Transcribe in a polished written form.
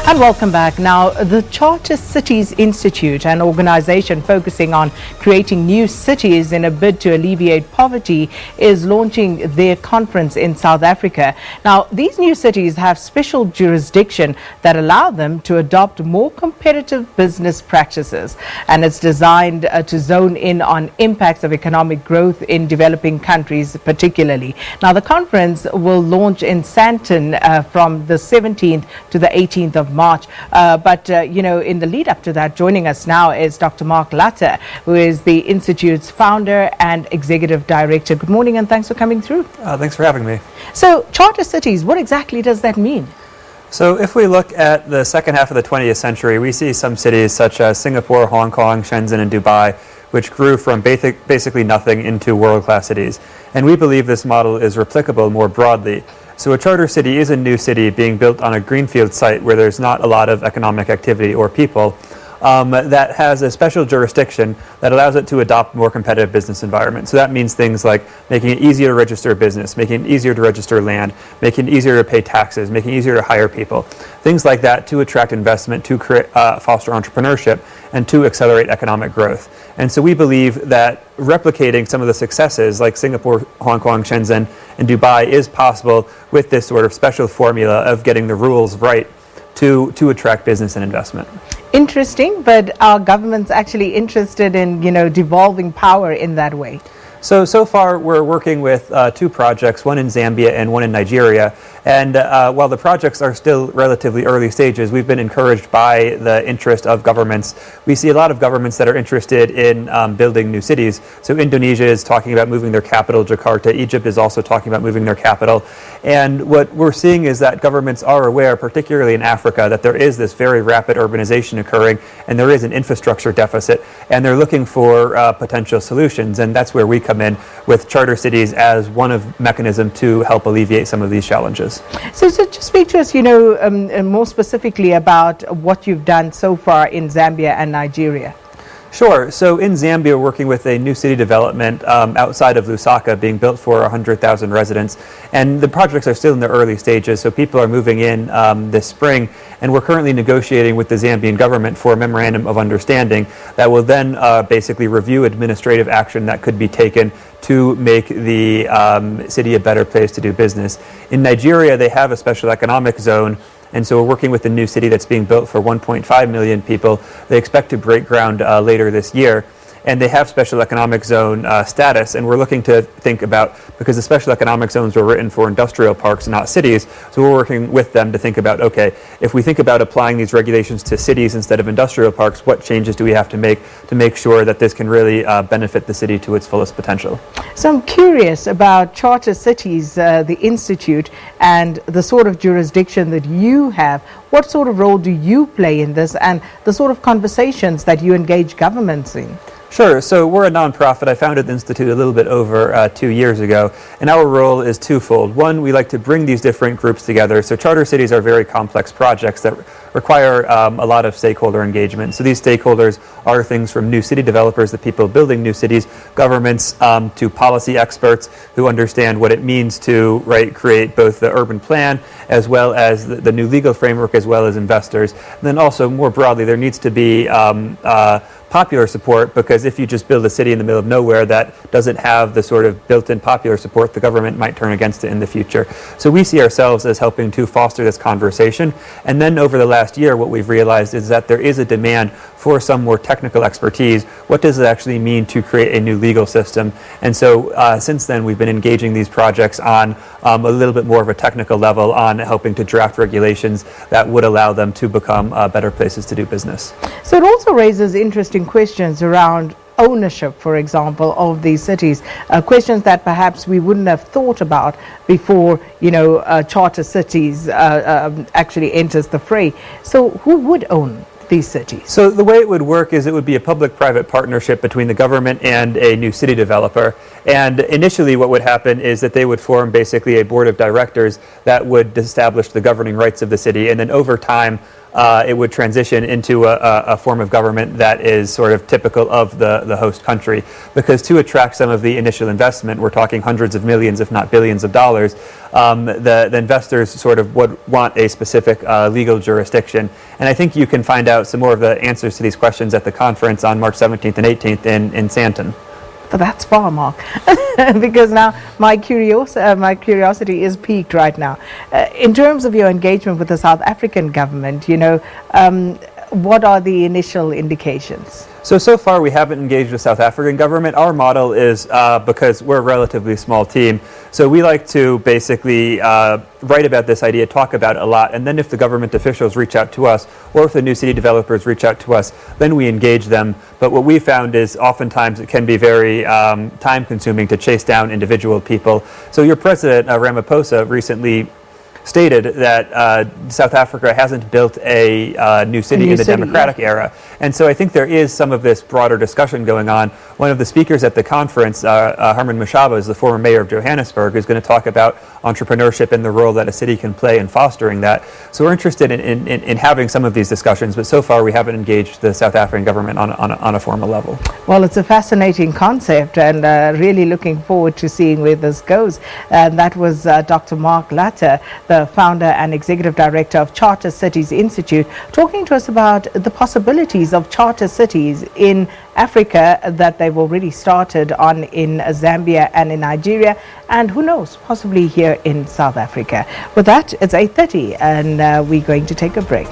And welcome back. Now, the Charter Cities Institute, an organization focusing on creating new cities in a bid to alleviate poverty, is launching their conference in South Africa. Now, these new cities have special jurisdiction that allow them to adopt more competitive business practices. And it's designed to zone in on impacts of economic growth in developing countries particularly. Now, the conference will launch in Sandton from the 17th to the 18th of March. But in the lead up to that, joining us now is Dr. Mark Lutter, who is the Institute's founder and executive director. Good morning and thanks for coming through. Thanks for having me. So, charter cities, what exactly does that mean? So if we look at the second half of the 20th century, we see some cities such as Singapore, Hong Kong, Shenzhen, and Dubai, which grew from basically nothing into world-class cities. And we believe this model is replicable more broadly. So a charter city is a new city being built on a greenfield site where there's not a lot of economic activity or people that has a special jurisdiction that allows it to adopt more competitive business environment. So that means things like making it easier to register a business, making it easier to register land, making it easier to pay taxes, making it easier to hire people, things like that to attract investment, to foster entrepreneurship, and to accelerate economic growth. And so we believe that replicating some of the successes like Singapore, Hong Kong, Shenzhen, and Dubai is possible with this sort of special formula of getting the rules right to attract business and investment. Interesting, but are governments actually interested in, devolving power in that way? So far we're working with two projects, one in Zambia and one in Nigeria. And while the projects are still relatively early stages, we've been encouraged by the interest of governments. We see a lot of governments that are interested in building new cities. So Indonesia is talking about moving their capital, Jakarta. Egypt is also talking about moving their capital. And what we're seeing is that governments are aware, particularly in Africa, that there is this very rapid urbanization occurring and there is an infrastructure deficit. And they're looking for potential solutions. And that's where we come in with charter cities as one of mechanism to help alleviate some of these challenges. So just speak to us, more specifically about what you've done so far in Zambia and Nigeria. Sure. So in Zambia, we're working with a new city development outside of Lusaka being built for 100,000 residents. And the projects are still in the early stages, so people are moving in this spring. And we're currently negotiating with the Zambian government for a memorandum of understanding that will then basically review administrative action that could be taken to make the city a better place to do business. In Nigeria, they have a special economic zone. And so we're working with a new city that's being built for 1.5 million people. They expect to break ground later this year. And they have special economic zone status. And we're looking to think about, because the special economic zones were written for industrial parks, not cities. So we're working with them to think about, okay, if we think about applying these regulations to cities instead of industrial parks, what changes do we have to make sure that this can really benefit the city to its fullest potential? So I'm curious about Charter Cities, the Institute, and the sort of jurisdiction that you have. What sort of role do you play in this and the sort of conversations that you engage governments in? Sure. So we're a nonprofit. I founded the Institute a little bit over 2 years ago, and our role is twofold. One, we like to bring these different groups together. So charter cities are very complex projects that require a lot of stakeholder engagement. So these stakeholders are things from new city developers, the people building new cities, governments, to policy experts who understand what it means to create both the urban plan as well as the new legal framework, as well as investors. And then also more broadly, there needs to be popular support, because if you just build a city in the middle of nowhere that doesn't have the sort of built-in popular support, the government might turn against it in the future. So we see ourselves as helping to foster this conversation. And then over the last year, what we've realized is that there is a demand for some more technical expertise. What does it actually mean to create a new legal system? And so since then, we've been engaging these projects on a little bit more of a technical level, on helping to draft regulations that would allow them to become better places to do business. So it also raises interesting questions around ownership, for example, of these cities, questions that perhaps we wouldn't have thought about before, charter cities actually enters the fray. So who would own these cities? So the way it would work is it would be a public-private partnership between the government and a new city developer. And initially what would happen is that they would form basically a board of directors that would establish the governing rights of the city. And then over time, it would transition into a form of government that is sort of typical of the host country. Because to attract some of the initial investment, we're talking hundreds of millions, if not billions of dollars, the investors sort of would want a specific legal jurisdiction. And I think you can find out some more of the answers to these questions at the conference on March 17th and 18th in Sandton. But that's far, Mark, because now my curiosity is piqued right now. In terms of your engagement with the South African government, what are the initial indications? So far we haven't engaged with South African government. Our model is, because we're a relatively small team, so we like to basically write about this idea, talk about it a lot, and then if the government officials reach out to us, or if the new city developers reach out to us, then we engage them. But what we found is oftentimes it can be very time-consuming to chase down individual people. So your president, Ramaphosa, recently stated that South Africa hasn't built a new city in the democratic era. And so I think there is some of this broader discussion going on. One of the speakers at the conference, Herman Mashaba, is the former mayor of Johannesburg, who's going to talk about entrepreneurship and the role that a city can play in fostering that. So we're interested in having some of these discussions, but so far we haven't engaged the South African government on a formal level. Well, it's a fascinating concept, and really looking forward to seeing where this goes. And that was Dr. Mark Lutter, the founder and executive director of Charter Cities Institute, talking to us about the possibilities of charter cities in Africa that they've already started on in Zambia and in Nigeria, and who knows, possibly here in South Africa. With that, it's 8:30 and we're going to take a break.